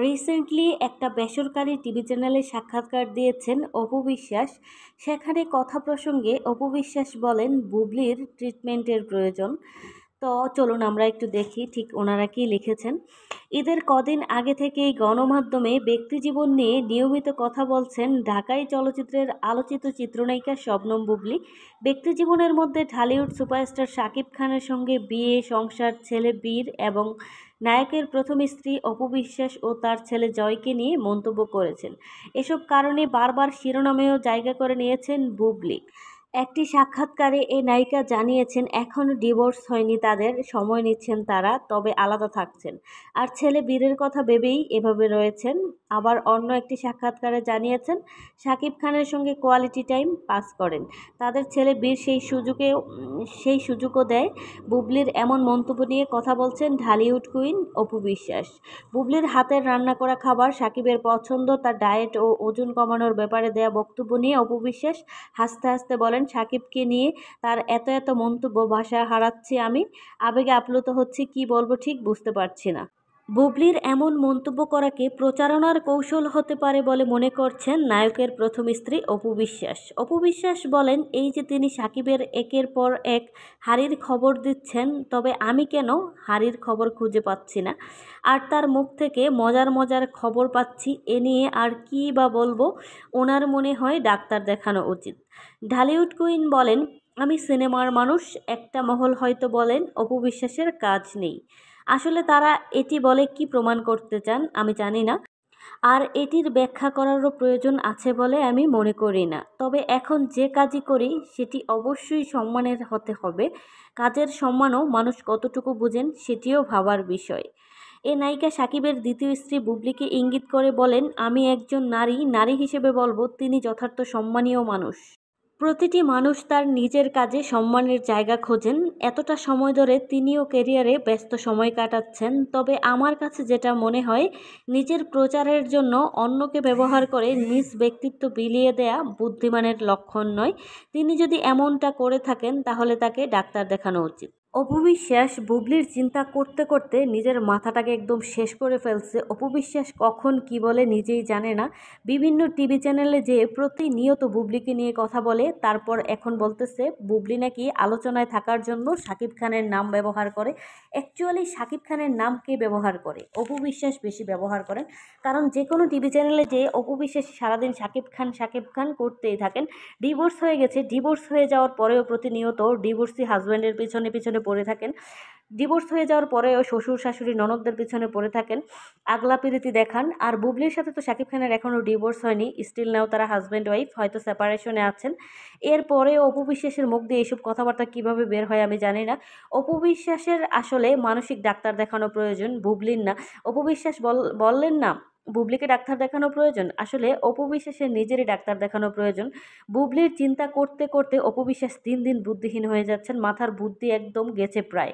Recently একটা বেসরকারি TV চ্যানেলে সাক্ষাৎকার দিয়েছেন অপু বিশ্বাস। সেখানে কথা প্রসঙ্গে অপু বিশ্বাস বলেন বুবলির ট্রিটমেন্টের প্রয়োজন। তো চলুন আমরা একটু দেখি ঠিক ওনারা কি লিখেছেন। ঈদের কদিন আগে থেকেই গণমাধ্যমে ব্যক্তিজীবন নিয়ে নিয়মিত কথা বলছেন ঢাকাই চলচ্চিত্রের আলোচিত চিত্রনায়িকা শবনম বুবলি। ব্যক্তিজীবনের মধ্যে ঢালিউড সুপারস্টার শাকিব খানের সঙ্গে বিয়ে, সংসার, ছেলে বীর এবং নায়কের প্রথম স্ত্রী অপু বিশ্বাস ও তার ছেলে জয়কে নিয়ে মন্তব্য করেছেন। এসব কারণে বারবার শিরোনামেও জায়গা করে নিয়েছেন বুবলি। একটি সাক্ষাৎকারে এ নায়িকা জানিয়েছেন এখনও ডিভোর্স হয়নি তাদের, সময় নিচ্ছেন তারা, তবে আলাদা থাকছেন। আর ছেলে বীরের কথা ভেবেই এভাবে রয়েছেন। আবার অন্য একটি সাক্ষাৎকারে জানিয়েছেন শাকিব খানের সঙ্গে কোয়ালিটি টাইম পাস করেন। তাদের ছেলে বীর সেই সুযোগও দেয়। বুবলির এমন মন্তব্য নিয়ে কথা বলছেন ঢালিউড কুইন অপু বিশ্বাস। বুবলির হাতের রান্না করা খাবার শাকিবের পছন্দ, তার ডায়েট ও ওজন কমানোর ব্যাপারে দেয়া বক্তব্য নিয়ে অপু বিশ্বাস হাসতে হাসতে বলেন, সাকিবকে নিয়ে তার এত মন্তব্য, ভাষা হারাচ্ছি আমি, আবেগে আপ্লুত হচ্ছি, কি বলবো ঠিক বুঝতে পারছি না। বুবলির এমন মন্তব্য করাকে প্রচারণার কৌশল হতে পারে বলে মনে করছেন নায়কের প্রথম স্ত্রী অপু বিশ্বাস। অপু বিশ্বাস বলেন, এই যে তিনি সাকিবের একের পর এক হারির খবর দিচ্ছেন, তবে আমি কেন হারির খবর খুঁজে পাচ্ছি না, আর তার মুখ থেকে মজার মজার খবর পাচ্ছি, এ নিয়ে আর কী বা বলবো। ওনার মনে হয় ডাক্তার দেখানো উচিত। ঢালিউড কুইন বলেন, আমি সিনেমার মানুষ। একটা মহল হয়তো বলেন অপু বিশ্বাসের কাজ নেই। আসলে তারা এটি বলে কি প্রমাণ করতে চান আমি জানি না, আর এটির ব্যাখ্যা করারও প্রয়োজন আছে বলে আমি মনে করি না। তবে এখন যে কাজই করি সেটি অবশ্যই সম্মানের হতে হবে। কাজের সম্মানও মানুষ কতটুকু বুঝেন সেটিও ভাবার বিষয়। এ নায়িকা সাকিবের দ্বিতীয় স্ত্রী বুবলিকে ইঙ্গিত করে বলেন, আমি একজন নারী হিসেবে বলবো তিনি যথার্থ সম্মানীয় মানুষ। প্রতিটি মানুষ তার নিজের কাজে সম্মানের জায়গা খোঁজেন। এতটা সময় ধরে তিনিও ক্যারিয়ারে ব্যস্ত সময় কাটাচ্ছেন। তবে আমার কাছে যেটা মনে হয়, নিজের প্রচারের জন্য অন্যকে ব্যবহার করে নিজ ব্যক্তিত্ব বিলিয়ে দেয়া বুদ্ধিমানের লক্ষণ নয়। তিনি যদি এমনটা করে থাকেন তাহলে তাকে ডাক্তার দেখানো উচিত। অপু বিশ্বাস বুবলির চিন্তা করতে করতে নিজের মাথাটাকে একদম শেষ করে ফেলছে। অপু বিশ্বাস কখন কি বলে নিজেই জানে না। বিভিন্ন টিভি চ্যানেলে যে প্রতিনিয়ত বুবলিকে নিয়ে কথা বলে, তারপর এখন বলতেছে বুবলি নাকি আলোচনায় থাকার জন্য শাকিব খানের নাম ব্যবহার করে। অ্যাকচুয়ালি শাকিব খানের নাম কে ব্যবহার করে? অপু বিশ্বাস বেশি ব্যবহার করেন। কারণ যে কোনো টিভি চ্যানেলে যে অপু বিশ্বাস সারাদিন শাকিব খান করতেই থাকেন। ডিভোর্স হয়ে গেছে, ডিভোর্স হয়ে যাওয়ার পরেও প্রতিনিয়ত ডিভোর্সি হাজব্যান্ডের পিছনে পিছনে পড়ে থাকেন। ডিভোর্স হয়ে যাওয়ার পরেও শ্বশুর শাশুড়ি ননদদের পিছনে পড়ে থাকেন, আগলা পিরিতি দেখান। আর বুবলির সাথে তো শাকিব খানের এখনও ডিভোর্স হয়নি, স্টিল নাও তারা হাজব্যান্ড ওয়াইফ, হয়তো সেপারেশনে আছেন। এরপরেও অপু বিশ্বাসের মুখ দিয়ে এইসব কথাবার্তা কীভাবে বের হয় আমি জানি না। অপু বিশ্বাসের আসলে মানসিক ডাক্তার দেখানো প্রয়োজন, বুবলির না। অপু বিশ্বাস বললেন না বুবলিকে ডাক্তার দেখানো প্রয়োজন, আসলে অপু বিশ্বাসের নিজেরই ডাক্তার দেখানো প্রয়োজন। বুবলির চিন্তা করতে করতে অপু বিশ্বাস দিন দিন বুদ্ধিহীন হয়ে যাচ্ছেন, মাথার বুদ্ধি একদম গেছে প্রায়।